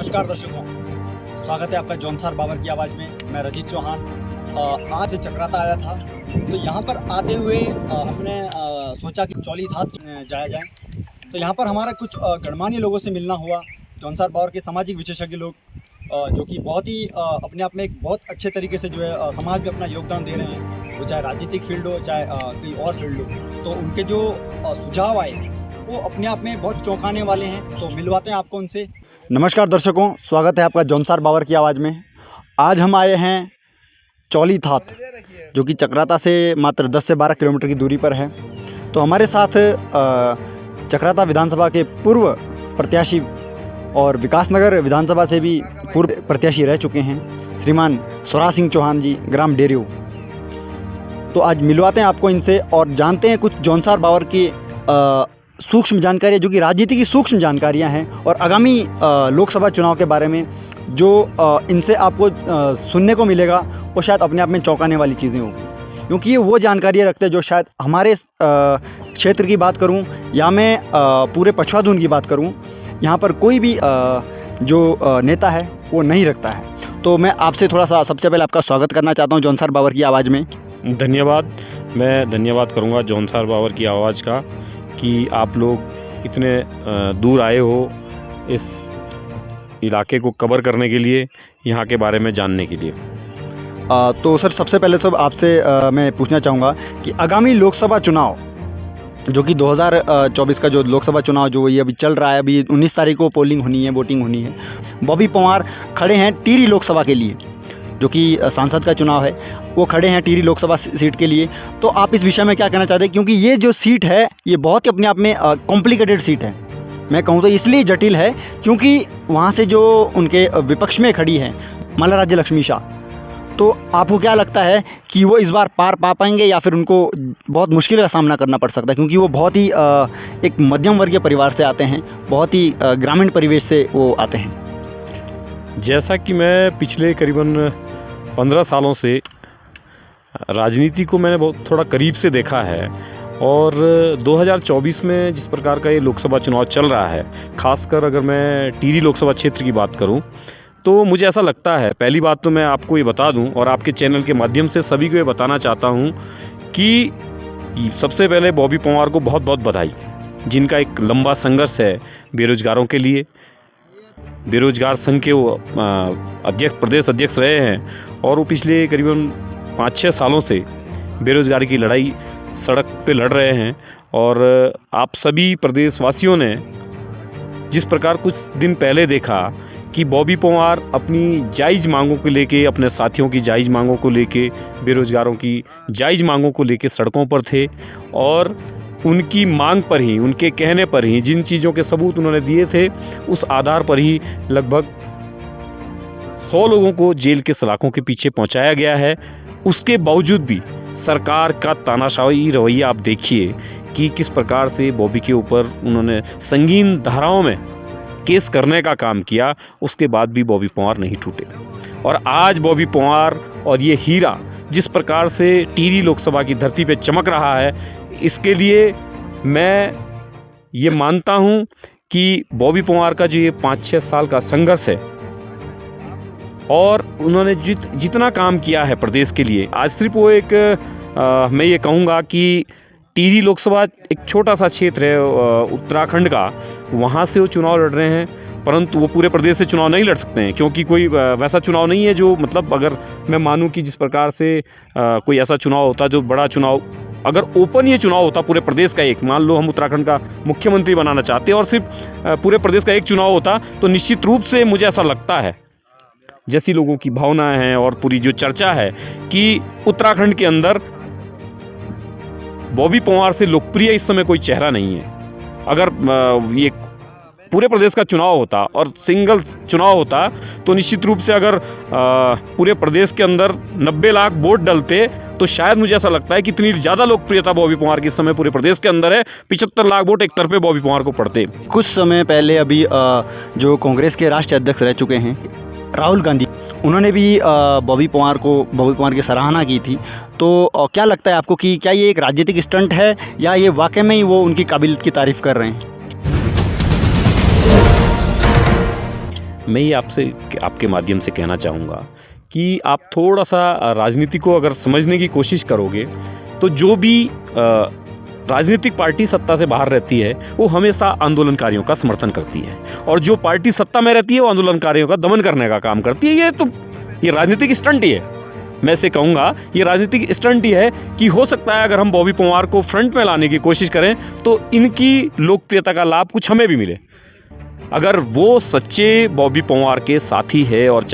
नमस्कार दर्शकों, स्वागत है आपका जौनसार बाबर की आवाज़ में। मैं रजीत चौहान आज चक्राता आया था, तो यहाँ पर आते हुए हमने सोचा कि चौली थात जाया जाए। तो यहाँ पर हमारा कुछ गणमान्य लोगों से मिलना हुआ, जौनसार बाबर के सामाजिक विशेषज्ञ लोग जो कि बहुत ही अपने आप में एक बहुत अच्छे तरीके से जो है समाज में अपना योगदान दे रहे हैं, वो चाहे राजनीतिक फील्ड हो चाहे कोई और फील्ड हो। तो उनके जो सुझाव आए वो अपने आप में बहुत चौंकाने वाले हैं, तो मिलवाते हैं आपको उनसे। नमस्कार दर्शकों, स्वागत है आपका जौनसार बाबर की आवाज़ में। आज हम आए हैं चौली थात, जो कि चक्राता से मात्र 10 से 12 किलोमीटर की दूरी पर है। तो हमारे साथ चक्राता विधानसभा के पूर्व प्रत्याशी और विकासनगर विधानसभा से भी पूर्व प्रत्याशी रह चुके हैं श्रीमान स्वराज सिंह चौहान जी, ग्राम डेरियो। तो आज मिलवाते हैं आपको इनसे और जानते हैं कुछ जौनसार बाबर की सूक्ष्म जानकारियाँ, जो कि राजनीति की सूक्ष्म जानकारियाँ हैं, और आगामी लोकसभा चुनाव के बारे में जो इनसे आपको सुनने को मिलेगा वो शायद अपने आप में चौंकाने वाली चीज़ें होगी, क्योंकि ये वो जानकारियाँ रखते हैं जो शायद हमारे क्षेत्र की बात करूं या मैं पूरे पछवाधुन की बात करूं, यहाँ पर कोई भी जो नेता है वो नहीं रखता है। तो मैं आपसे थोड़ा सा सबसे पहले आपका स्वागत करना चाहता हूँ जौनसार बाबर की आवाज़ में। धन्यवाद। मैं धन्यवाद करूंगा जौनसार बाबर की आवाज़ का कि आप लोग इतने दूर आए हो इस इलाके को कवर करने के लिए, यहाँ के बारे में जानने के लिए। तो सर, सबसे पहले सब आपसे मैं पूछना चाहूँगा कि आगामी लोकसभा चुनाव जो कि 2024 का जो लोकसभा चुनाव जो ये अभी चल रहा है, अभी 19 तारीख को पोलिंग होनी है, वोटिंग होनी है। बॉबी पंवार खड़े हैं टिहरी लोकसभा के लिए, जो कि सांसद का चुनाव है, वो खड़े हैं टिहरी लोकसभा सीट के लिए। तो आप इस विषय में क्या कहना चाहते हैं, क्योंकि ये जो सीट है ये बहुत ही अपने आप में कॉम्प्लिकेटेड सीट है। मैं कहूँ तो इसलिए जटिल है क्योंकि वहाँ से जो उनके विपक्ष में खड़ी है माला राज्य लक्ष्मी शाह, तो आपको क्या लगता है कि वो इस बार पार पा पाएंगे या फिर उनको बहुत मुश्किल का सामना करना पड़ सकता है, क्योंकि वो बहुत ही एक मध्यम वर्गीय परिवार से आते हैं, बहुत ही ग्रामीण परिवेश से वो आते हैं। जैसा कि मैं पिछले करीबन 15 सालों से राजनीति को मैंने बहुत थोड़ा करीब से देखा है, और 2024 में जिस प्रकार का ये लोकसभा चुनाव चल रहा है, ख़ासकर अगर मैं टिहरी लोकसभा क्षेत्र की बात करूं, तो मुझे ऐसा लगता है, पहली बात तो मैं आपको ये बता दूं और आपके चैनल के माध्यम से सभी को ये बताना चाहता हूं कि सबसे पहले बॉबी पंवार को बहुत बहुत बधाई, जिनका एक लंबा संघर्ष है बेरोजगारों के लिए। बेरोजगार संघ के वो प्रदेश अध्यक्ष रहे हैं, और वो पिछले करीबन 5-6 सालों से बेरोजगारी की लड़ाई सड़क पे लड़ रहे हैं। और आप सभी प्रदेशवासियों ने जिस प्रकार कुछ दिन पहले देखा कि बॉबी पंवार अपनी जायज़ मांगों को लेके, अपने साथियों की जायज़ मांगों को लेके, बेरोजगारों की जायज़ मांगों को लेके सड़कों पर थे, और उनकी मांग पर ही, उनके कहने पर ही, जिन चीज़ों के सबूत उन्होंने दिए थे, उस आधार पर ही लगभग 100 लोगों को जेल के सलाखों के पीछे पहुंचाया गया है। उसके बावजूद भी सरकार का तानाशाही रवैया आप देखिए कि किस प्रकार से बॉबी के ऊपर उन्होंने संगीन धाराओं में केस करने का काम किया। उसके बाद भी बॉबी पंवार नहीं टूटे, और आज बॉबी पंवार और ये हीरा जिस प्रकार से टिहरी लोकसभा की धरती पे चमक रहा है, इसके लिए मैं ये मानता हूँ कि बॉबी पंवार का जो ये 5-6 साल का संघर्ष है, और उन्होंने जितना काम किया है प्रदेश के लिए, आज सिर्फ वो एक मैं ये कहूँगा कि टिहरी लोकसभा एक छोटा सा क्षेत्र है उत्तराखंड का, वहाँ से वो चुनाव लड़ रहे हैं, परंतु वो पूरे प्रदेश से चुनाव नहीं लड़ सकते हैं, क्योंकि कोई वैसा चुनाव नहीं है जो, मतलब अगर मैं मानूं कि जिस प्रकार से कोई ऐसा चुनाव होता जो बड़ा चुनाव, अगर ओपन ये चुनाव होता पूरे प्रदेश का, एक मान लो हम उत्तराखंड का मुख्यमंत्री बनाना चाहते हैं और सिर्फ पूरे प्रदेश का एक चुनाव होता, तो निश्चित रूप से मुझे ऐसा लगता है, जैसी लोगों की भावनाएं हैं और पूरी जो चर्चा है, कि उत्तराखंड के अंदर बॉबी पंवार से लोकप्रिय इस समय कोई चेहरा नहीं है। अगर ये पूरे प्रदेश का चुनाव होता और सिंगल चुनाव होता, तो निश्चित रूप से अगर पूरे प्रदेश के अंदर 90 लाख वोट डलते, तो शायद मुझे ऐसा लगता है कि इतनी ज़्यादा लोकप्रियता बॉबी पंवार की इस समय पूरे प्रदेश के अंदर है। 75 लाख वोट एक तरफे बॉबी पंवार को पड़ते। कुछ समय पहले अभी जो कांग्रेस के राष्ट्रीय अध्यक्ष रह चुके हैं राहुल गांधी, उन्होंने भी बॉबी पंवार की सराहना की थी। तो क्या लगता है आपको कि क्या ये एक राजनीतिक स्टंट है या ये वाकई में ही वो उनकी काबिलियत की तारीफ़ कर रहे हैं? मैं ये आपसे आपके माध्यम से कहना चाहूँगा कि आप थोड़ा सा राजनीति को अगर समझने की कोशिश करोगे तो जो भी राजनीतिक पार्टी सत्ता से बाहर रहती है वो हमेशा आंदोलनकारियों का समर्थन करती है, और जो पार्टी सत्ता में रहती है वो आंदोलनकारियों का दमन करने का काम करती है। ये राजनीतिक स्टंट ही है। मैं इसे कहूँगा ये राजनीतिक स्टंट ही है कि हो सकता है अगर हम बॉबी पंवार को फ्रंट में लाने की कोशिश करें तो इनकी लोकप्रियता का लाभ कुछ हमें भी मिले। अगर वो सच्चे बॉबी पंवार के साथी है और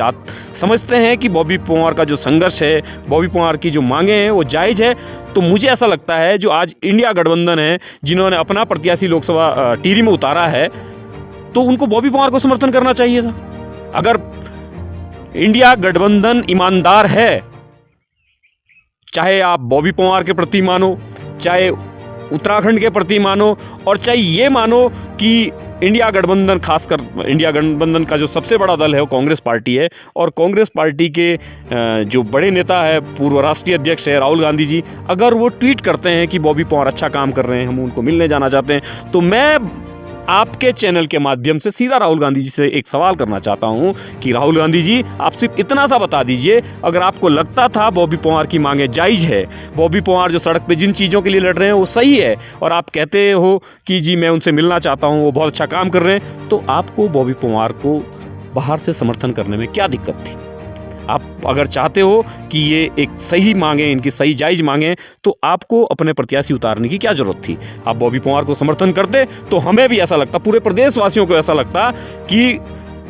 समझते हैं कि बॉबी पंवार का जो संघर्ष है, बॉबी पंवार की जो मांगे हैं वो जायज़ है, तो मुझे ऐसा लगता है जो आज इंडिया गठबंधन है जिन्होंने अपना प्रत्याशी लोकसभा टिहरी में उतारा है, तो उनको बॉबी पंवार को समर्थन करना चाहिए था। अगर इंडिया गठबंधन ईमानदार है, चाहे आप बॉबी पंवार के प्रति मानो, चाहे उत्तराखंड के प्रति मानो, और चाहे ये मानो कि इंडिया गठबंधन, खासकर इंडिया गठबंधन का जो सबसे बड़ा दल है वो कांग्रेस पार्टी है, और कांग्रेस पार्टी के जो बड़े नेता है, पूर्व राष्ट्रीय अध्यक्ष है राहुल गांधी जी, अगर वो ट्वीट करते हैं कि बॉबी पंवार अच्छा काम कर रहे हैं, हम उनको मिलने जाना चाहते हैं, तो मैं आपके चैनल के माध्यम से सीधा राहुल गांधी जी से एक सवाल करना चाहता हूं कि राहुल गांधी जी, आप सिर्फ इतना सा बता दीजिए, अगर आपको लगता था बॉबी पंवार की मांगे जायज़ है, बॉबी पंवार जो सड़क पे जिन चीज़ों के लिए लड़ रहे हैं वो सही है, और आप कहते हो कि जी मैं उनसे मिलना चाहता हूं, वो बहुत अच्छा काम कर रहे हैं, तो आपको बॉबी पंवार को बाहर से समर्थन करने में क्या दिक्कत थी? आप अगर चाहते हो कि ये एक सही मांगे, इनकी सही जायज़ मांगे, तो आपको अपने प्रत्याशी उतारने की क्या ज़रूरत थी? आप बॉबी पंवार को समर्थन करते तो हमें भी ऐसा लगता, पूरे प्रदेशवासियों को ऐसा लगता कि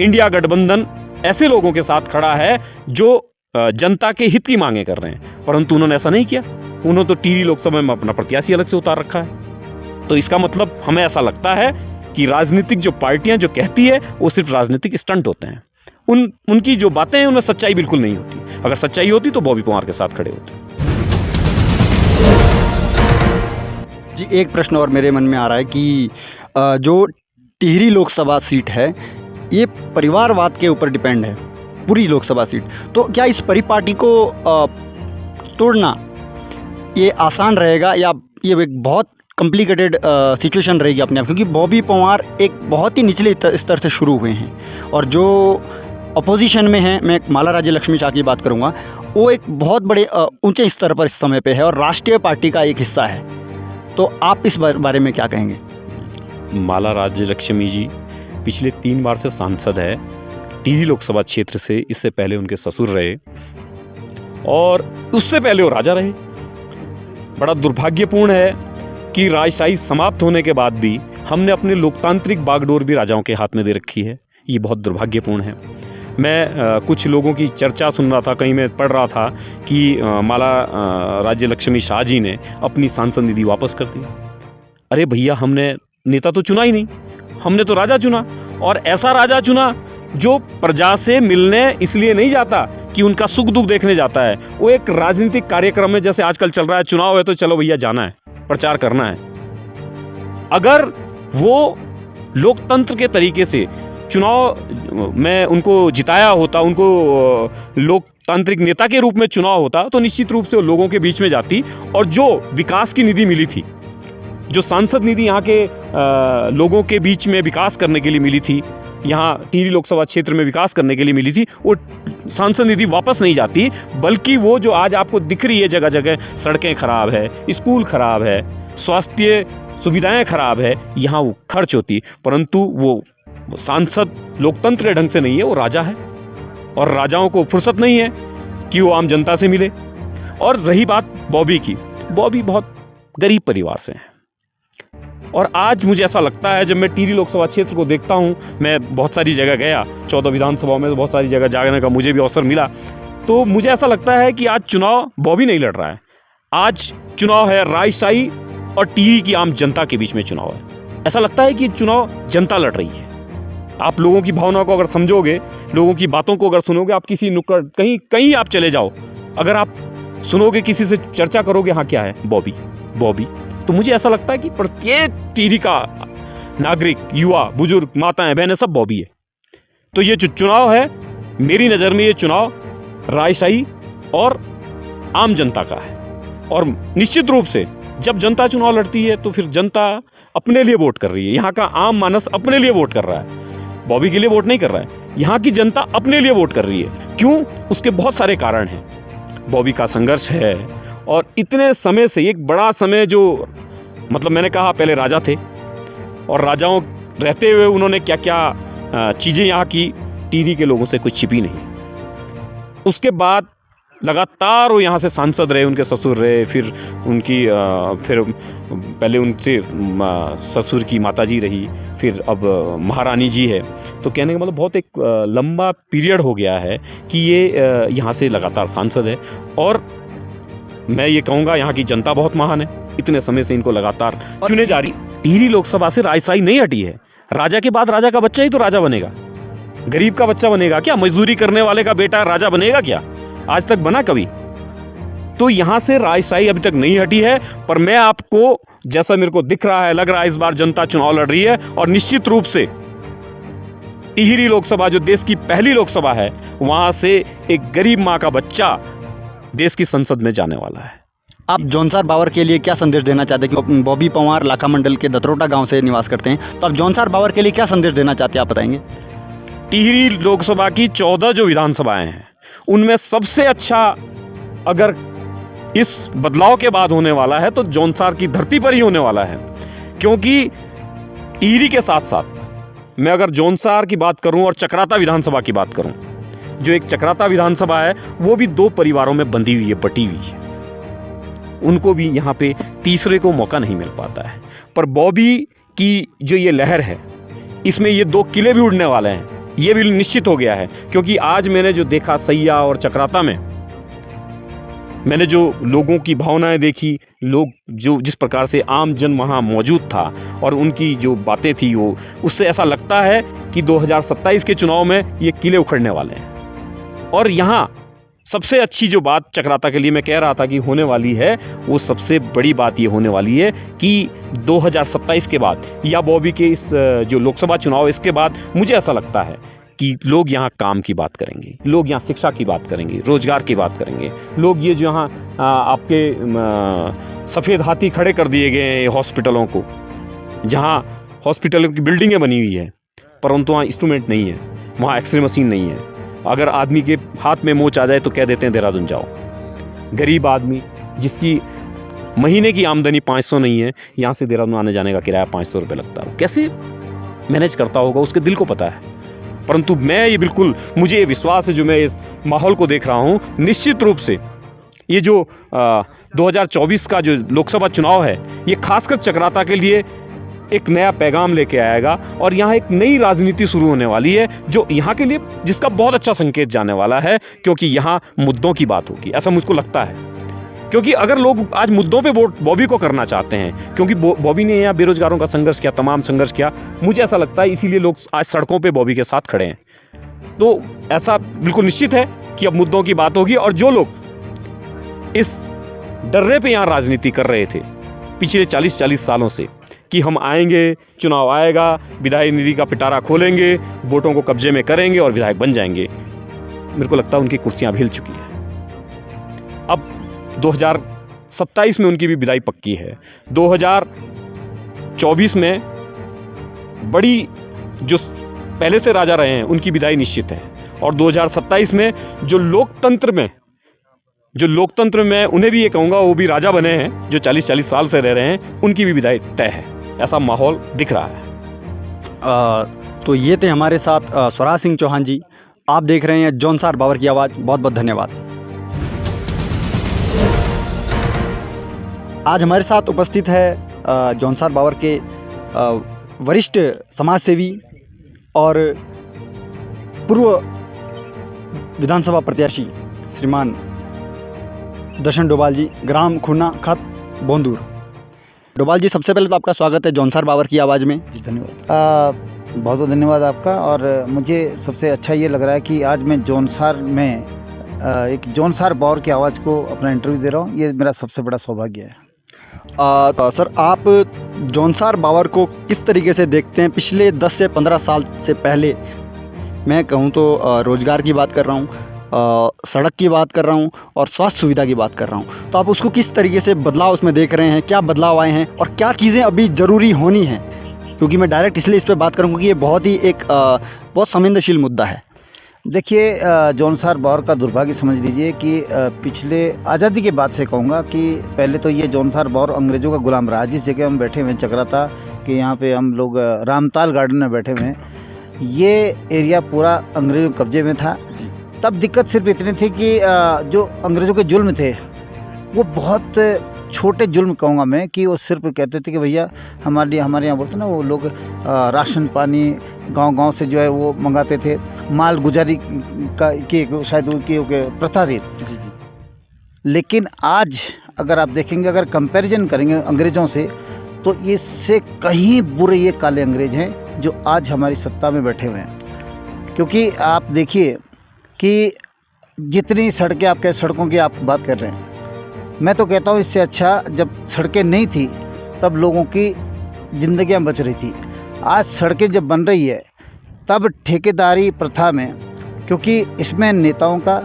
इंडिया गठबंधन ऐसे लोगों के साथ खड़ा है जो जनता के हित की मांगे कर रहे हैं, परंतु उन्होंने ऐसा नहीं किया। उन्होंने तो टिहरी लोकसभा में अपना प्रत्याशी अलग से उतार रखा है। तो इसका मतलब हमें ऐसा लगता है कि राजनीतिक जो पार्टियाँ जो कहती है वो सिर्फ राजनीतिक स्टंट होते हैं। उनकी जो बातें हैं उनमें सच्चाई बिल्कुल नहीं होती। अगर सच्चाई होती तो बॉबी पंवार के साथ खड़े होते। जी, एक प्रश्न और मेरे मन में आ रहा है कि जो टिहरी लोकसभा सीट है ये परिवारवाद के ऊपर डिपेंड है, पूरी लोकसभा सीट, तो क्या इस परिपाटी को तोड़ना ये आसान रहेगा या ये एक बहुत कॉम्प्लिकेटेड सिचुएशन रहेगी अपने आप? क्योंकि बॉबी पंवार एक बहुत ही निचले स्तर से शुरू हुए हैं, और जो अपोजिशन में है, मैं माला राज्य लक्ष्मी शाह की बात करूंगा, वो एक बहुत बड़े ऊंचे स्तर पर इस समय पे है और राष्ट्रीय पार्टी का एक हिस्सा है। तो आप इस बारे में क्या कहेंगे? माला राज्य लक्ष्मी जी पिछले 3 बार से सांसद है टिहरी लोकसभा क्षेत्र से। इससे पहले उनके ससुर रहे और उससे पहले वो राजा रहे। बड़ा दुर्भाग्यपूर्ण है कि राजशाही समाप्त होने के बाद भी हमने अपने लोकतांत्रिक बागडोर भी राजाओं के हाथ में दे रखी है। ये बहुत दुर्भाग्यपूर्ण है। मैं कुछ लोगों की चर्चा सुन रहा था, कहीं मैं पढ़ रहा था कि माला राज्य लक्ष्मी शाह जी ने अपनी सांसद निधि वापस कर दी। अरे भैया, हमने नेता तो चुना ही नहीं, हमने तो राजा चुना, और ऐसा राजा चुना जो प्रजा से मिलने इसलिए नहीं जाता कि उनका सुख दुख देखने जाता है। वो एक राजनीतिक कार्यक्रम में, जैसे आजकल चल रहा है, चुनाव है तो चलो भैया जाना है, प्रचार करना है। अगर वो लोकतंत्र के तरीके से चुनाव में उनको जिताया होता, उनको लोकतांत्रिक नेता के रूप में चुनाव होता, तो निश्चित रूप से वो लोगों के बीच में जाती, और जो विकास की निधि मिली थी, जो सांसद निधि यहाँ के लोगों के बीच में विकास करने के लिए मिली थी, यहाँ टिहरी लोकसभा क्षेत्र में विकास करने के लिए मिली थी, वो सांसद निधि वापस नहीं जाती, बल्कि वो जो आज आपको दिख रही है जगह जगह सड़कें खराब है, स्कूल खराब है, स्वास्थ्य सुविधाएं खराब है, यहाँ वो खर्च होती। परंतु वो सांसद लोकतंत्र के ढंग से नहीं है, वो राजा है, और राजाओं को फुर्सत नहीं है कि वो आम जनता से मिले। और रही बात बॉबी की, बॉबी बहुत गरीब परिवार से है, और आज मुझे ऐसा लगता है, जब मैं टिहरी लोकसभा क्षेत्र को देखता हूँ, मैं बहुत सारी जगह गया, 14 विधानसभाओं में तो बहुत सारी जगह जाने का मुझे भी अवसर मिला, तो मुझे ऐसा लगता है कि आज चुनाव बॉबी नहीं लड़ रहा है, आज चुनाव है राजशाही और टिहरी की आम जनता के बीच में चुनाव है। ऐसा लगता है कि चुनाव जनता लड़ रही है। आप लोगों की भावनाओं को अगर समझोगे, लोगों की बातों को अगर सुनोगे, आप किसी नुक्कड़ कहीं आप चले जाओ, अगर आप सुनोगे, किसी से चर्चा करोगे, हाँ क्या है, बॉबी बॉबी, तो मुझे ऐसा लगता है कि प्रत्येक टिहरी का नागरिक, युवा, बुजुर्ग, माताएं, बहनें, सब बॉबी है। तो ये जो चुनाव है, मेरी नज़र में ये चुनाव राजशाही और आम जनता का है, और निश्चित रूप से जब जनता चुनाव लड़ती है तो फिर जनता अपने लिए वोट कर रही है, यहाँ का आम मानस अपने लिए वोट कर रहा है। बॉबी के लिए वोट नहीं कर रहा है, यहाँ की जनता अपने लिए वोट कर रही है। क्यों? उसके बहुत सारे कारण हैं। बॉबी का संघर्ष है, और इतने समय से एक बड़ा समय जो मतलब मैंने कहा पहले राजा थे, और राजाओं रहते हुए उन्होंने क्या क्या चीज़ें यहाँ की, टिहरी के लोगों से कुछ छिपी नहीं। उसके बाद लगातार वो यहाँ से सांसद रहे, उनके ससुर रहे, फिर उनकी फिर पहले उनसे ससुर की माताजी रही, फिर अब महारानी जी है। तो कहने का मतलब बहुत एक लंबा पीरियड हो गया है कि ये यहाँ से लगातार सांसद है। और मैं ये कहूँगा यहाँ की जनता बहुत महान है, इतने समय से इनको लगातार चुने जा रही। टिहरी लोकसभा से राजशाही नहीं हटी है। राजा के बाद राजा का बच्चा ही तो राजा बनेगा, गरीब का बच्चा बनेगा क्या? मजदूरी करने वाले का बेटा राजा बनेगा क्या? आज तक बना कभी? तो यहाँ से राजशाही अभी तक नहीं हटी है। पर मैं आपको, जैसा मेरे को दिख रहा है, लग रहा है इस बार जनता चुनाव लड़ रही है, और निश्चित रूप से टिहरी लोकसभा जो देश की पहली लोकसभा है, वहाँ से एक गरीब माँ का बच्चा देश की संसद में जाने वाला है। आप जौनसार बावर के लिए क्या संदेश देना चाहते हैं? कि बॉबी पंवार लाखा मंडल के दतरोटा गांव से निवास करते हैं, तो आप जौनसार बावर के लिए क्या संदेश देना चाहते हैं, आप बताएंगे? टिहरी लोकसभा की 14 जो विधानसभाएं हैं, उनमें सबसे अच्छा अगर इस बदलाव के बाद होने वाला है तो जौनसार की धरती पर ही होने वाला है। क्योंकि टिहरी के साथ साथ मैं अगर जौनसार की बात करूं और चक्राता विधानसभा की बात करूं, जो एक चक्राता विधानसभा है वो भी 2 परिवारों में बंधी हुई है, बटी हुई है। उनको भी यहाँ पे तीसरे को मौका नहीं मिल पाता है। पर बॉबी की जो ये लहर है, इसमें ये 2 किले भी उड़ने वाले हैं, ये भी निश्चित हो गया है। क्योंकि आज मैंने जो देखा सैया और चक्राता में, मैंने जो लोगों की भावनाएं देखी, लोग जो जिस प्रकार से आम जन वहाँ मौजूद था और उनकी जो बातें थी, वो उससे ऐसा लगता है कि 2027 के चुनाव में ये किले उखड़ने वाले हैं। और यहाँ सबसे अच्छी जो बात चक्राता के लिए मैं कह रहा था कि होने वाली है, वो सबसे बड़ी बात ये होने वाली है कि 2027 के बाद या बॉबी के इस जो लोकसभा चुनाव, इसके बाद मुझे ऐसा लगता है कि लोग यहाँ काम की बात करेंगे, लोग यहाँ शिक्षा की बात करेंगे, रोजगार की बात करेंगे। लोग ये जो यहाँ आपके सफ़ेद हाथी खड़े कर दिए गए हैं हॉस्पिटलों को, जहाँ हॉस्पिटलों की बिल्डिंगें बनी हुई है, परंतु वहाँ इंस्ट्रूमेंट नहीं है, वहाँ एक्सरे मशीन नहीं है। अगर आदमी के हाथ में मोच आ जाए तो कह देते हैं देहरादून जाओ। गरीब आदमी जिसकी महीने की आमदनी 500 नहीं है, यहाँ से देहरादून आने जाने का किराया 500 रुपये लगता है। कैसे मैनेज करता होगा, उसके दिल को पता है। परंतु मैं ये बिल्कुल, मुझे ये विश्वास है, जो मैं इस माहौल को देख रहा हूँ, निश्चित रूप से ये जो 2024 का जो लोकसभा चुनाव है, ये खासकर चक्राता के लिए एक नया पैगाम लेके आएगा। और यहाँ एक नई राजनीति शुरू होने वाली है, जो यहाँ के लिए, जिसका बहुत अच्छा संकेत जाने वाला है। क्योंकि यहाँ मुद्दों की बात होगी, ऐसा मुझको लगता है। क्योंकि अगर लोग आज मुद्दों पे वोट बॉबी को करना चाहते हैं, क्योंकि बॉबी ने यहाँ बेरोजगारों का संघर्ष किया, तमाम संघर्ष किया, मुझे ऐसा लगता है इसीलिए लोग आज सड़कों पे बॉबी के साथ खड़े हैं। तो ऐसा बिल्कुल निश्चित है कि अब मुद्दों की बात होगी। और जो लोग इस डर्रे पे यहाँ राजनीति कर रहे थे पिछले 40 सालों से कि हम आएंगे, चुनाव आएगा, विधायक निधि का पिटारा खोलेंगे, वोटों को कब्जे में करेंगे और विधायक बन जाएंगे, मेरे को लगता है उनकी कुर्सियाँ अब हिल चुकी हैं। अब 2027 में उनकी भी विदाई पक्की है। 2024 में बड़ी जो पहले से राजा रहे हैं उनकी विदाई निश्चित है। और 2027 में जो लोकतंत्र में उन्हें भी ये कहूँगा, वो भी राजा बने हैं, जो 40 साल से रह रहे हैं, उनकी भी विदाई तय है। ऐसा माहौल दिख रहा है। तो ये थे हमारे साथ स्वराज सिंह चौहान जी। आप देख रहे हैं जौनसार बावर की आवाज़। बहुत बहुत धन्यवाद। आज हमारे साथ उपस्थित है जौनसार बावर के वरिष्ठ समाजसेवी और पूर्व विधानसभा प्रत्याशी श्रीमान दर्शन डोभाल जी, ग्राम खुन्ना खत बोंदूर। डोभाल जी, सबसे पहले तो आपका स्वागत है जौनसार बावर की आवाज़ में। जी धन्यवाद। बहुत बहुत धन्यवाद आपका। और मुझे सबसे अच्छा ये लग रहा है कि आज मैं जौनसार में एक जौनसार बावर की आवाज़ को अपना इंटरव्यू दे रहा हूँ। ये मेरा सबसे बड़ा सौभाग्य है। सर, आप जौनसार बावर को किस तरीके से देखते हैं? पिछले 10 से 15 साल से पहले मैं कहूँ तो रोज़गार की बात कर रहा हूँ, सड़क की बात कर रहा हूँ और स्वास्थ्य सुविधा की बात कर रहा हूँ। तो आप उसको किस तरीके से बदलाव उसमें देख रहे हैं? क्या बदलाव आए हैं और क्या चीज़ें अभी ज़रूरी होनी हैं क्योंकि मैं डायरेक्ट इसलिए इस पर बात करूँगा कि ये बहुत ही एक बहुत संवेदनशील मुद्दा है। देखिए, जौनसार बौर का दुर्भाग्य समझ लीजिए कि पिछले आज़ादी के बाद से कहूँगा कि पहले तो ये जौनसार बौर अंग्रेज़ों का गुलाम रहा। जिस जगह हम बैठे हुए हैं चक्राता कि यहाँ पे हम लोग रामताल गार्डन में बैठे हुए हैं, ये एरिया पूरा अंग्रेज़ों के कब्जे में था। तब दिक्कत सिर्फ इतनी थी कि जो अंग्रेज़ों के जुल्म थे वो बहुत छोटे जुल्म कहूँगा मैं, कि वो सिर्फ कहते थे कि भैया हमारे यहाँ बोलते ना वो लोग राशन पानी गांव-गांव से जो है वो मंगाते थे, माल गुजारी का की शायद उनकी प्रथा थी। लेकिन आज अगर आप देखेंगे, अगर कंपैरिजन करेंगे अंग्रेज़ों से, तो इससे कहीं बुरे ये काले अंग्रेज़ हैं जो आज हमारी सत्ता में बैठे हुए हैं। क्योंकि आप देखिए कि जितनी सड़कों की आप बात कर रहे हैं, मैं तो कहता हूँ इससे अच्छा जब सड़कें नहीं थी तब लोगों की ज़िंदगियाँ बच रही थी। आज सड़कें जब बन रही है तब ठेकेदारी प्रथा में, क्योंकि इसमें नेताओं का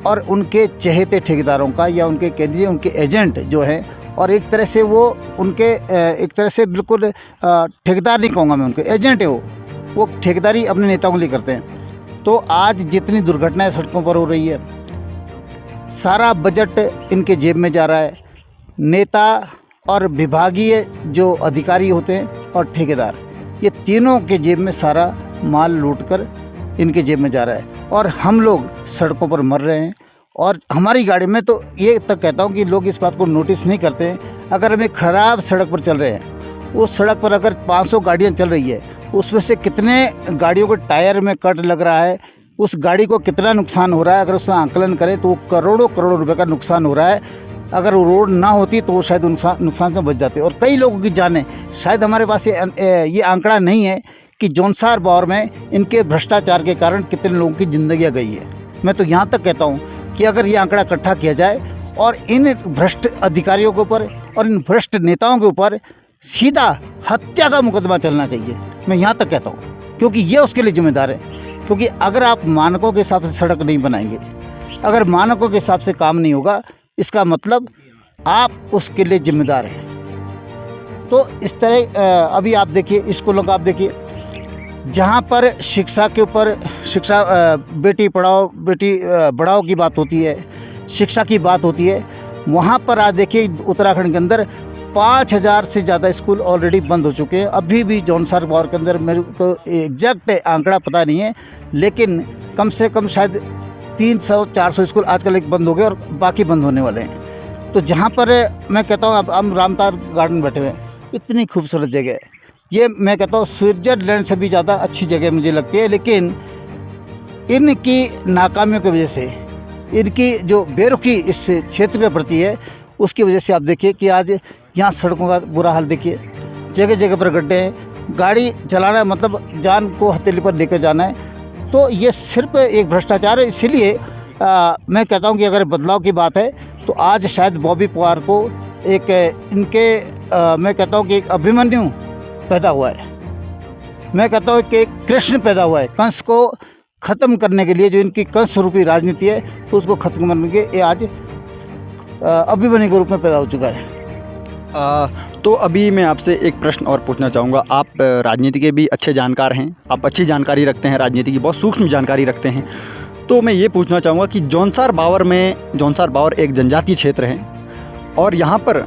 और उनके चहेते ठेकेदारों का या उनके कह दीजिए उनके एजेंट जो हैं, और एक तरह से वो उनके एक तरह से बिल्कुल ठेकेदार नहीं कहूँगा मैं, उनके एजेंट है वो ठेकेदारी अपने नेताओं के लिए करते हैं। तो आज जितनी दुर्घटनाएं सड़कों पर हो रही है, सारा बजट इनके जेब में जा रहा है। नेता और विभागीय जो अधिकारी होते हैं और ठेकेदार, ये तीनों के जेब में सारा माल लूटकर इनके जेब में जा रहा है, और हम लोग सड़कों पर मर रहे हैं। और हमारी गाड़ी में तो ये तक कहता हूँ कि लोग इस बात को नोटिस नहीं करते हैं। अगर हम एक ख़राब सड़क पर चल रहे हैं, उस सड़क पर अगर 500 गाड़ियाँ चल रही है, उसमें से कितने गाड़ियों के टायर में कट लग रहा है, उस गाड़ी को कितना नुकसान हो रहा है, अगर उसका आंकलन करें तो करोड़ों रुपए का नुकसान हो रहा है। अगर वो रोड ना होती तो वो शायद नुकसान से बच जाते, और कई लोगों की जानें। शायद हमारे पास ये आंकड़ा नहीं है कि जौनसार बौर में इनके भ्रष्टाचार के कारण कितने लोगों की ज़िंदगियाँ गई है। मैं तो यहाँ तक कहता हूँ कि अगर ये आंकड़ा इकट्ठा किया जाए और इन भ्रष्ट अधिकारियों के ऊपर और इन भ्रष्ट नेताओं के ऊपर सीधा हत्या का मुकदमा चलना चाहिए, मैं यहाँ तक कहता हूँ, क्योंकि ये उसके लिए जिम्मेदार है। क्योंकि अगर आप मानकों के हिसाब से सड़क नहीं बनाएंगे, अगर मानकों के हिसाब से काम नहीं होगा, इसका मतलब आप उसके लिए जिम्मेदार हैं। तो इस तरह अभी आप देखिए स्कूलों का, आप देखिए जहाँ पर शिक्षा के ऊपर बेटी पढ़ाओ बेटी बढ़ाओ की बात होती है, शिक्षा की बात होती है, वहाँ पर आज देखिए उत्तराखंड के अंदर 5000 से ज़्यादा स्कूल ऑलरेडी बंद हो चुके हैं। अभी भी जौनसार बौर के अंदर मेरे को एग्जैक्ट आंकड़ा पता नहीं है, लेकिन कम से कम शायद 300-400 स्कूल आजकल एक बंद हो गए और बाकी बंद होने वाले हैं। तो जहाँ पर मैं कहता हूँ, अब हम रामताल गार्डन बैठे हुए हैं, इतनी खूबसूरत जगह है ये, मैं कहता हूँ स्विट्ज़रलैंड से भी ज़्यादा अच्छी जगह मुझे लगती है। लेकिन इनकी नाकामियों की वजह से, इनकी जो बेरुखी इस क्षेत्र के प्रति है, उसकी वजह से आप देखिए कि आज यहाँ सड़कों का बुरा हाल देखिए, जगह जगह पर गड्ढे हैं, गाड़ी चलाना मतलब जान को हथेली पर लेकर जाना है। तो ये सिर्फ एक भ्रष्टाचार है। इसीलिए मैं कहता हूँ कि अगर बदलाव की बात है तो आज शायद बॉबी पवार को एक इनके मैं कहता हूँ कि एक अभिमन्यु पैदा हुआ है, मैं कहता हूँ कि एक कृष्ण पैदा हुआ है। कंस को ख़त्म करने के लिए, जो इनकी कंस रूपी राजनीति है, उसको ख़त्म करने के ये आज अभिमन्यु के रूप में पैदा हो चुका है। तो अभी मैं आपसे एक प्रश्न और पूछना चाहूँगा। आप राजनीति के भी अच्छे जानकार हैं, आप अच्छी जानकारी रखते हैं, राजनीति की बहुत सूक्ष्म जानकारी रखते हैं। तो मैं ये पूछना चाहूँगा कि जौनसार बावर एक जनजातीय क्षेत्र है, और यहाँ पर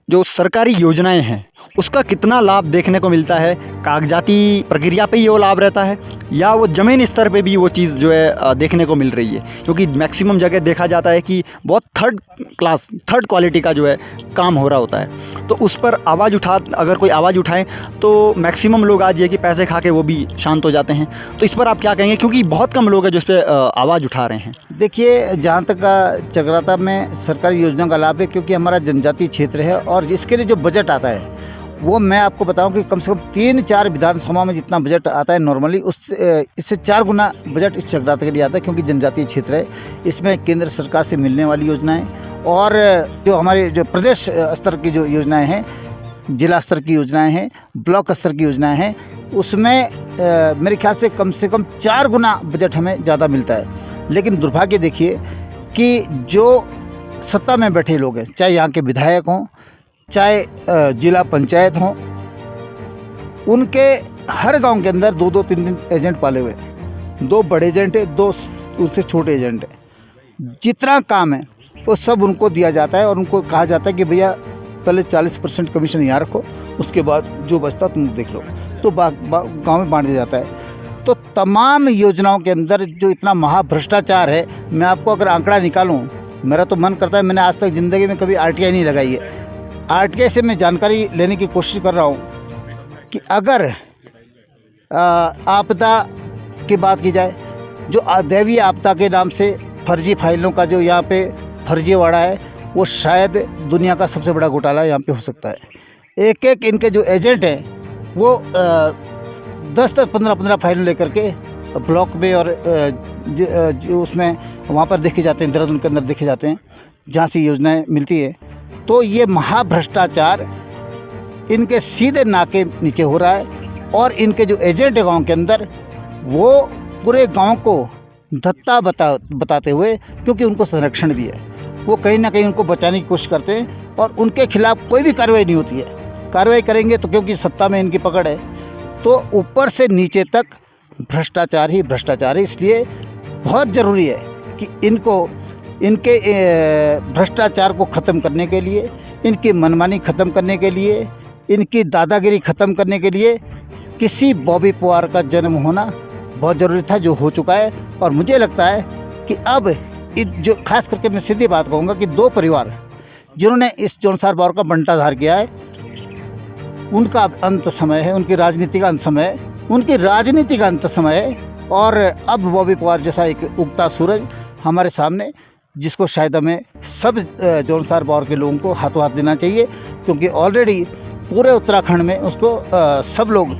जो सरकारी योजनाएं हैं उसका कितना लाभ देखने को मिलता है? कागजाती प्रक्रिया पे ही वो लाभ रहता है, या वो ज़मीन स्तर पे भी वो चीज़ जो है देखने को मिल रही है? क्योंकि मैक्सिमम जगह देखा जाता है कि बहुत थर्ड क्वालिटी का जो है काम हो रहा होता है। तो उस पर अगर कोई आवाज़ उठाए तो मैक्सिमम लोग आज ये कि पैसे खा के वो भी शांत हो जाते हैं। तो इस पर आप क्या कहेंगे, क्योंकि बहुत कम लोग हैं जो इस पर आवाज़ उठा रहे हैं? देखिए, जहाँ तक चक्राता में सरकारी योजनाओं का लाभ है, क्योंकि हमारा जनजातीय क्षेत्र है, और इसके लिए जो बजट आता है वो मैं आपको बताऊं कि कम से कम 3-4 विधानसभा में जितना बजट आता है नॉर्मली, इससे 4 गुना बजट इस चक्राता के लिए आता है, क्योंकि जनजातीय क्षेत्र है। इसमें केंद्र सरकार से मिलने वाली योजनाएं और जो हमारे जो प्रदेश स्तर की जो योजनाएं हैं, जिला स्तर की योजनाएं हैं, ब्लॉक स्तर की योजनाएं हैं, उसमें मेरे ख्याल से कम 4 गुना बजट हमें ज़्यादा मिलता है। लेकिन दुर्भाग्य देखिए कि जो सत्ता में बैठे लोग हैं, चाहे यहाँ के विधायक हों, चाहे जिला पंचायत हों, उनके हर गांव के अंदर 2-2 3-3 एजेंट पाले हुए हैं। 2 बड़े एजेंट है, 2 उससे छोटे एजेंट है। जितना काम है वो सब उनको दिया जाता है और उनको कहा जाता है कि भैया पहले 40% कमीशन यहाँ रखो, उसके बाद जो बचता तुम देख लो, तो गाँव में बांट दिया जाता है। तो तमाम योजनाओं के अंदर जो इतना महाभ्रष्टाचार है, मैं आपको अगर आंकड़ा निकालूं, मेरा तो मन करता है, मैंने आज तक ज़िंदगी में कभी आरटीआई नहीं लगाई है। आरटीआई से मैं जानकारी लेने की कोशिश कर रहा हूँ कि अगर आपदा की बात की जाए, जो दैवीय आपदा के नाम से फर्जी फाइलों का जो यहाँ पे फर्जीवाड़ा है, वो शायद दुनिया का सबसे बड़ा घोटाला यहाँ पे हो सकता है। एक इनके जो एजेंट हैं वो 10-10, 15-15 फाइल लेकर के ब्लॉक में और उसमें वहाँ पर देखे जाते हैं, देहरादून के अंदर देखे जाते हैं जहाँ से योजनाएं मिलती है। तो ये महाभ्रष्टाचार इनके सीधे नाके नीचे हो रहा है और इनके जो एजेंट है गाँव के अंदर, वो पूरे गाँव को धत्ता बताते हुए, क्योंकि उनको संरक्षण भी है, वो कहीं ना कहीं उनको बचाने की कोशिश करते हैं और उनके खिलाफ कोई भी कार्रवाई नहीं होती है। कार्रवाई करेंगे तो क्योंकि सत्ता में इनकी पकड़ है, तो ऊपर से नीचे तक भ्रष्टाचार ही भ्रष्टाचार है। इसलिए बहुत ज़रूरी है कि इनके भ्रष्टाचार को ख़त्म करने के लिए, इनकी मनमानी ख़त्म करने के लिए, इनकी दादागिरी ख़त्म करने के लिए किसी बॉबी पवार का जन्म होना बहुत ज़रूरी था, जो हो चुका है। और मुझे लगता है कि अब जो खास करके मैं सीधी बात कहूँगा कि 2 परिवार जिन्होंने इस जौनसार बावर का बंटाधार किया है, उनका अंत समय है, उनकी राजनीति का अंत समय है, उनकी राजनीति का अंत समय है। और अब बॉबी पवार जैसा एक उगता सूरज हमारे सामने, जिसको शायद हमें सब जौनसार बावर के लोगों को हाथों हाथ देना चाहिए, क्योंकि ऑलरेडी पूरे उत्तराखंड में उसको सब लोग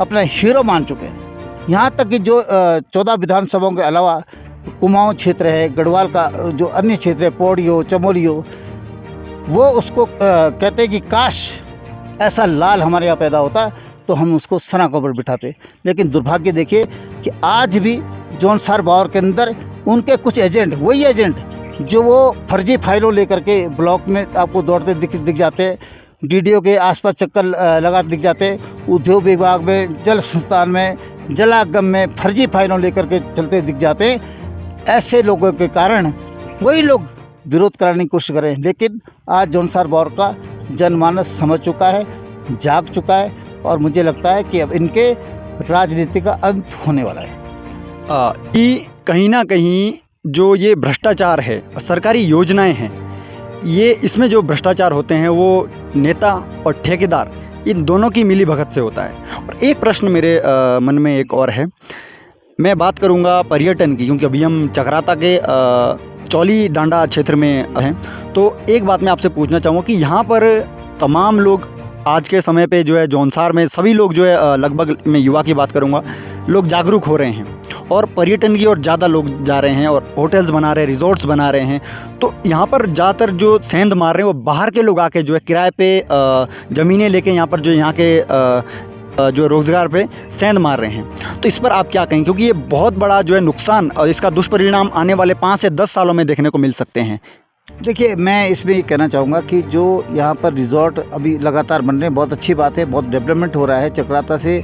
अपना हीरो मान चुके हैं। यहाँ तक कि जो 14 विधानसभाओं के अलावा कुमाऊं क्षेत्र है, गढ़वाल का जो अन्य क्षेत्र है, पौड़ी हो, चमोली हो, वो उसको कहते हैं कि काश ऐसा लाल हमारे यहाँ पैदा होता तो हम उसको सना के ऊपर बिठाते। लेकिन दुर्भाग्य देखिए कि आज भी जौनसार बावर के अंदर उनके कुछ एजेंट, वही एजेंट जो वो फर्जी फाइलों लेकर के ब्लॉक में आपको दौड़ते दिख जाते हैं, डीडीओ के आसपास चक्कर लगाते दिख जाते हैं, उद्योग विभाग में, जल संस्थान में, जलागम में फर्जी फाइलों लेकर के चलते दिख जाते हैं। ऐसे लोगों के कारण वही लोग विरोध कराने की कोशिश करें। लेकिन आज जौनसार बावर का जनमानस समझ चुका है, जाग चुका है, और मुझे लगता है कि अब इनके राजनीति का अंत होने वाला है। कि कहीं ना कहीं जो ये भ्रष्टाचार है, सरकारी योजनाएं हैं, ये इसमें जो भ्रष्टाचार होते हैं वो नेता और ठेकेदार, इन दोनों की मिली भगत से होता है। और एक प्रश्न मेरे मन में एक और है, मैं बात करूंगा पर्यटन की, क्योंकि अभी हम चकराता के चौली डांडा क्षेत्र में हैं। तो एक बात मैं आपसे पूछना चाहूँगा कि यहाँ पर तमाम लोग आज के समय पे जो है जौनसार में सभी लोग जो है लगभग मैं युवा की बात करूँगा, लोग जागरूक हो रहे हैं और पर्यटन की ओर ज़्यादा लोग जा रहे हैं और होटल्स बना रहे हैं, रिजॉर्ट्स बना रहे हैं। तो यहाँ पर ज़्यादातर जो सेंध मार रहे हैं वो बाहर के लोग आके जो है किराए पे ज़मीनें लेके यहाँ पर जो यहाँ के जो रोज़गार पे सेंध मार रहे हैं। तो इस पर आप क्या कहेंगे, क्योंकि ये बहुत बड़ा जो है नुकसान और इसका दुष्परिणाम आने वाले 5 से 10 सालों में देखने को मिल सकते हैं। देखिए, मैं इसमें ये कहना चाहूँगा कि जो यहाँ पर रिजॉर्ट अभी लगातार बन रहे हैं, बहुत अच्छी बात है, बहुत डेवलपमेंट हो रहा है। चकराता से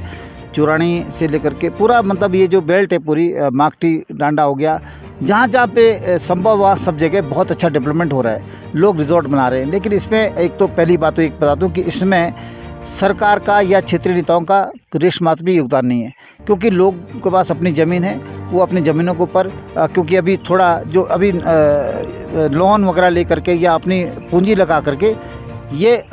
चुरानी से लेकर के पूरा, मतलब ये जो बेल्ट है पूरी, माकटी डांडा हो गया, जहाँ जहाँ पे संभव हुआ सब जगह बहुत अच्छा डेवलपमेंट हो रहा है, लोग रिजॉर्ट बना रहे हैं। लेकिन इसमें एक तो पहली बात तो एक बता दूँ कि इसमें सरकार का या क्षेत्रीय नेताओं का रेश मात्र भी योगदान नहीं है, क्योंकि लोग के पास अपनी ज़मीन है, वो अपनी ज़मीनों के ऊपर क्योंकि अभी थोड़ा जो अभी लोन वगैरह ले करके या अपनी पूंजी लगा करके ये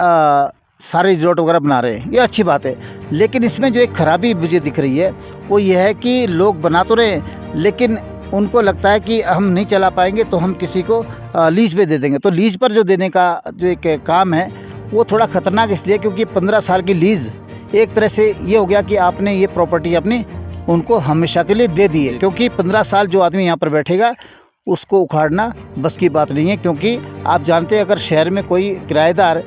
सारे रिजॉर्ट वगैरह बना रहे हैं, ये अच्छी बात है। लेकिन इसमें जो एक खराबी मुझे दिख रही है वो ये है कि लोग बना तो रहे हैं, लेकिन उनको लगता है कि हम नहीं चला पाएंगे तो हम किसी को लीज पे दे देंगे। तो लीज पर जो देने का जो एक काम है वो थोड़ा ख़तरनाक इसलिए क्योंकि 15 साल की लीज़ एक तरह से ये हो गया कि आपने ये प्रॉपर्टी अपनी उनको हमेशा के लिए दे दी है, क्योंकि 15 साल जो आदमी यहाँ पर बैठेगा उसको उखाड़ना बस की बात नहीं है। क्योंकि आप जानते हैं अगर शहर में कोई किराएदार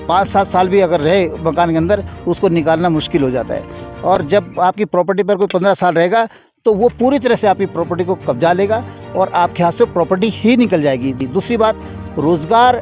5-7 साल भी अगर रहे मकान के अंदर, उसको निकालना मुश्किल हो जाता है। और जब आपकी प्रॉपर्टी पर कोई 15 साल रहेगा तो वो पूरी तरह से आपकी प्रॉपर्टी को कब्जा लेगा और आपके हाथ से प्रॉपर्टी ही निकल जाएगी। दूसरी बात, रोज़गार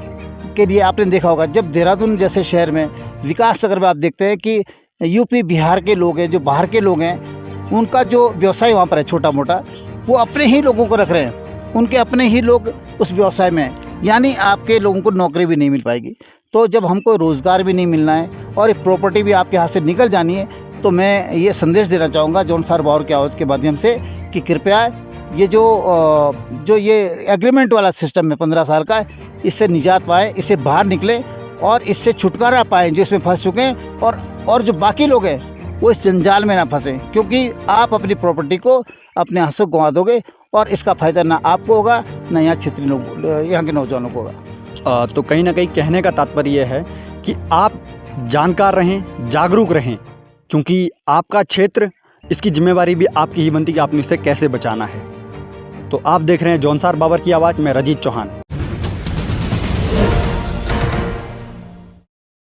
के लिए आपने देखा होगा, जब देहरादून जैसे शहर में विकास अगर आप देखते हैं कि यूपी बिहार के लोग हैं, जो बाहर के लोग हैं, उनका जो व्यवसाय वहाँ पर है छोटा मोटा, वो अपने ही लोगों को रख रहे हैं, उनके अपने ही लोग उस व्यवसाय में हैं, यानी आपके लोगों को नौकरी भी नहीं मिल पाएगी। तो जब हमको रोज़गार भी नहीं मिलना है और एक प्रॉपर्टी भी आपके हाथ से निकल जानी है, तो मैं ये संदेश देना चाहूँगा जौनसार बावर की आवाज़ के माध्यम से कि कृपया ये जो ये एग्रीमेंट वाला सिस्टम है 15 साल का, इससे निजात पाएँ, इससे बाहर निकले और इससे छुटकारा पाएँ जो इसमें फंस चुके हैं, और जो बाकी लोग हैं वो इस जंजाल में ना फंसें, क्योंकि आप अपनी प्रॉपर्टी को अपने हाथ से गंवा दोगे और इसका फ़ायदा ना आपको होगा ना यहाँ क्षेत्रीय लोग, यहाँ के नौजवानों को होगा। तो कहीं ना कहीं कहने का तात्पर्य यह है कि आप जानकार रहें, जागरूक रहें, क्योंकि आपका क्षेत्र, इसकी जिम्मेवारी भी आपकी ही बनती कि आपने इसे कैसे बचाना है। तो आप देख रहे हैं जौनसार बावर की आवाज़ में रजीत चौहान।